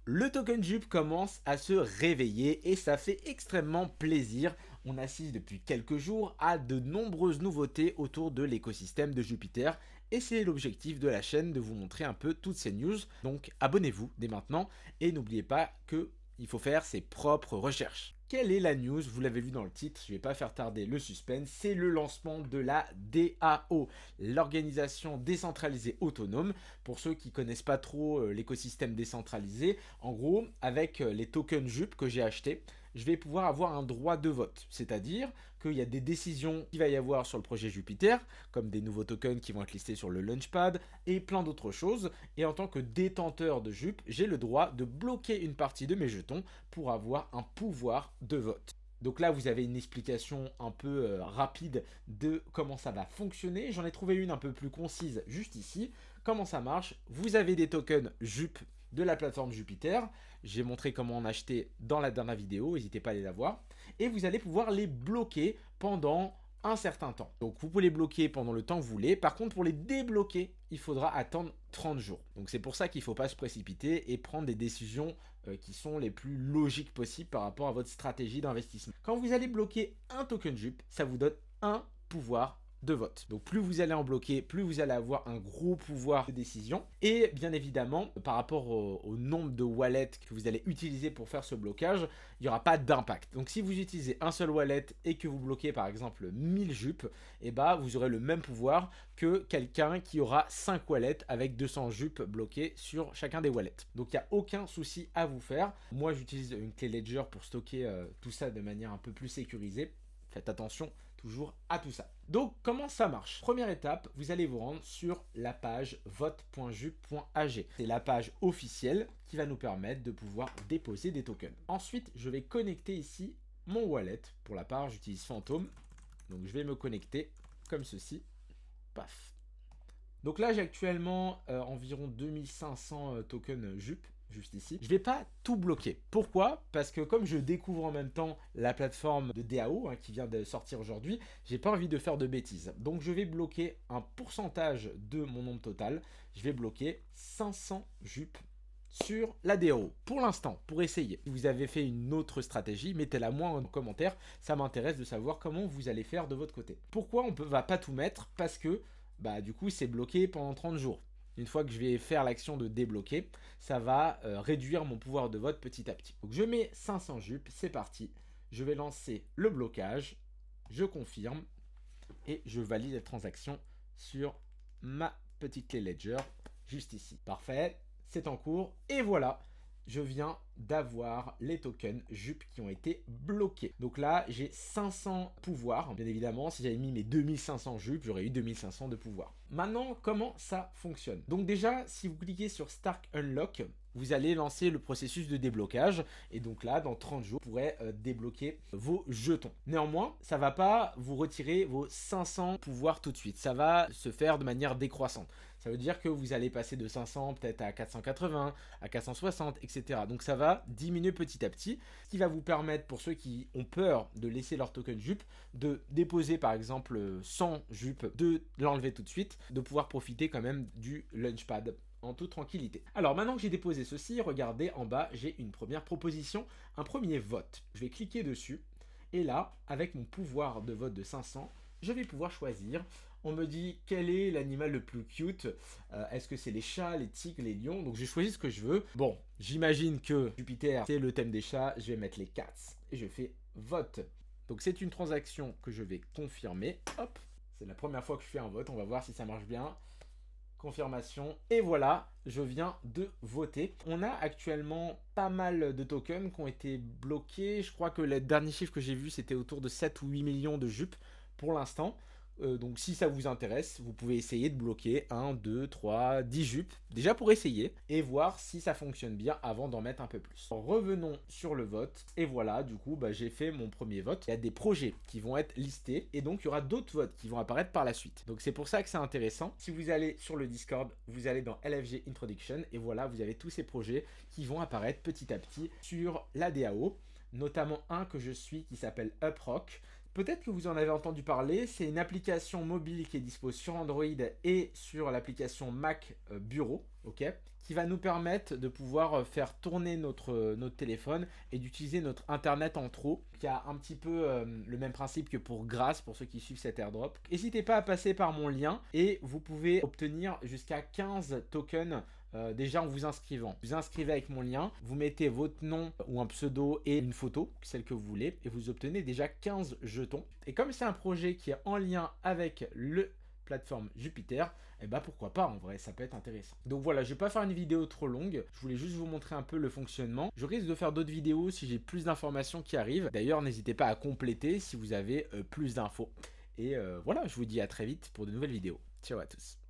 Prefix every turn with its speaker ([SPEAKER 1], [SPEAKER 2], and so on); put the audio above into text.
[SPEAKER 1] Le token Jup commence à se réveiller et ça fait extrêmement plaisir. On assiste depuis quelques jours à de nombreuses nouveautés autour de l'écosystème de Jupiter et c'est l'objectif de la chaîne de vous montrer un peu toutes ces news. Donc abonnez-vous dès maintenant et n'oubliez pas que il faut faire ses propres recherches. Quelle est la news? Vous l'avez vu dans le titre, je ne vais pas faire tarder le suspense, c'est le lancement de la DAO, l'organisation décentralisée autonome. Pour ceux qui ne connaissent pas trop l'écosystème décentralisé, en gros, avec les tokens JUP que j'ai achetés, je vais pouvoir avoir un droit de vote. C'est-à-dire qu'il y a des décisions qu'il va y avoir sur le projet Jupiter, comme des nouveaux tokens qui vont être listés sur le Launchpad, et plein d'autres choses. Et en tant que détenteur de JUP, j'ai le droit de bloquer une partie de mes jetons pour avoir un pouvoir de vote. Donc là, vous avez une explication un peu rapide de comment ça va fonctionner. J'en ai trouvé une un peu plus concise juste ici. Comment ça marche? Vous avez des tokens JUP de la plateforme Jupiter. J'ai montré comment en acheter dans la dernière vidéo, n'hésitez pas à aller la voir. Et vous allez pouvoir les bloquer pendant un certain temps. Donc vous pouvez les bloquer pendant le temps que vous voulez. Par contre, pour les débloquer, il faudra attendre 30 jours. Donc c'est pour ça qu'il ne faut pas se précipiter et prendre des décisions qui sont les plus logiques possibles par rapport à votre stratégie d'investissement. Quand vous allez bloquer un token JUP, ça vous donne un pouvoir de vote. Donc plus vous allez en bloquer, plus vous allez avoir un gros pouvoir de décision. Et bien évidemment, par rapport au nombre de wallets que vous allez utiliser pour faire ce blocage, il n'y aura pas d'impact. Donc si vous utilisez un seul wallet et que vous bloquez par exemple 1000 jupes, et bah vous aurez le même pouvoir que quelqu'un qui aura 5 wallets avec 200 jupes bloquées sur chacun des wallets. Donc il n'y a aucun souci à vous faire. Moi j'utilise une clé Ledger pour stocker tout ça de manière un peu plus sécurisée. Faites attention toujours à tout ça. Donc, comment ça marche? Première étape, vous allez vous rendre sur la page vote.jup.ag. C'est la page officielle qui va nous permettre de pouvoir déposer des tokens. Ensuite, je vais connecter ici mon wallet. Pour la part, j'utilise Phantom. Donc, je vais me connecter comme ceci. Paf. Donc là, j'ai actuellement environ 2500 tokens JUP, juste ici. Je ne vais pas tout bloquer. Pourquoi? Parce que comme je découvre en même temps la plateforme de DAO qui vient de sortir aujourd'hui, j'ai pas envie de faire de bêtises. Donc je vais bloquer un pourcentage de mon nombre total. Je vais bloquer 500 JUP sur la DAO pour l'instant, pour essayer. Si vous avez fait une autre stratégie, mettez-la moi en commentaire. Ça m'intéresse de savoir comment vous allez faire de votre côté. Pourquoi on ne va pas tout mettre? Parce que du coup, c'est bloqué pendant 30 jours. Une fois que je vais faire l'action de débloquer, ça va réduire mon pouvoir de vote petit à petit. Donc je mets 500 jupes, c'est parti. Je vais lancer le blocage, je confirme et je valide la transaction sur ma petite clé Ledger, juste ici. Parfait, c'est en cours et voilà. Je viens d'avoir les tokens JUP qui ont été bloqués. Donc là, j'ai 500 pouvoirs. Bien évidemment, si j'avais mis mes 2500 JUP, j'aurais eu 2500 de pouvoir. Maintenant, comment ça fonctionne? Donc déjà, si vous cliquez sur Start Unlock, vous allez lancer le processus de déblocage. Et donc là, dans 30 jours, vous pourrez débloquer vos jetons. Néanmoins, ça ne va pas vous retirer vos 500 pouvoirs tout de suite. Ça va se faire de manière décroissante. Ça veut dire que vous allez passer de 500 peut-être à 480, à 460, etc. Donc ça va diminuer petit à petit, ce qui va vous permettre, pour ceux qui ont peur de laisser leur token JUP, de déposer par exemple 100 JUP, de l'enlever tout de suite, de pouvoir profiter quand même du Launchpad en toute tranquillité. Alors maintenant que j'ai déposé ceci, regardez en bas, j'ai une première proposition, un premier vote. Je vais cliquer dessus et là, avec mon pouvoir de vote de 500, je vais pouvoir choisir. On me dit quel est l'animal le plus cute. Est-ce que c'est les chats, les tigres, les lions? Donc j'ai choisi ce que je veux. Bon, j'imagine que Jupiter, c'est le thème des chats. Je vais mettre les cats et je fais vote. Donc c'est une transaction que je vais confirmer. Hop, c'est la première fois que je fais un vote. On va voir si ça marche bien. Confirmation. Et voilà, je viens de voter. On a actuellement pas mal de tokens qui ont été bloqués. Je crois que le dernier chiffre que j'ai vu, c'était autour de 7 ou 8 millions de jupes pour l'instant. Donc si ça vous intéresse, vous pouvez essayer de bloquer 1, 2, 3, 10 jupes, déjà pour essayer, et voir si ça fonctionne bien avant d'en mettre un peu plus. Revenons sur le vote, et voilà, du coup, j'ai fait mon premier vote. Il y a des projets qui vont être listés, et donc il y aura d'autres votes qui vont apparaître par la suite. Donc c'est pour ça que c'est intéressant. Si vous allez sur le Discord, vous allez dans LFG Introduction, et voilà, vous avez tous ces projets qui vont apparaître petit à petit sur la DAO, notamment un que je suis qui s'appelle UpRock. Peut-être que vous en avez entendu parler, c'est une application mobile qui est dispo sur Android et sur l'application Mac Bureau, ok, qui va nous permettre de pouvoir faire tourner notre téléphone et d'utiliser notre internet en trop, qui a un petit peu le même principe que pour Grace, pour ceux qui suivent cet airdrop. N'hésitez pas à passer par mon lien et vous pouvez obtenir jusqu'à 15 tokens déjà en vous inscrivant. Vous inscrivez avec mon lien, vous mettez votre nom ou un pseudo et une photo, celle que vous voulez, et vous obtenez déjà 15 jetons. Et comme c'est un projet qui est en lien avec le plateforme Jupiter, et bah pourquoi pas, en vrai ça peut être intéressant. Donc voilà, je vais pas faire une vidéo trop longue, je voulais juste vous montrer un peu le fonctionnement. Je risque de faire d'autres vidéos si j'ai plus d'informations qui arrivent. D'ailleurs, n'hésitez pas à compléter si vous avez plus d'infos. Et voilà, je vous dis à très vite pour de nouvelles vidéos. Ciao à tous.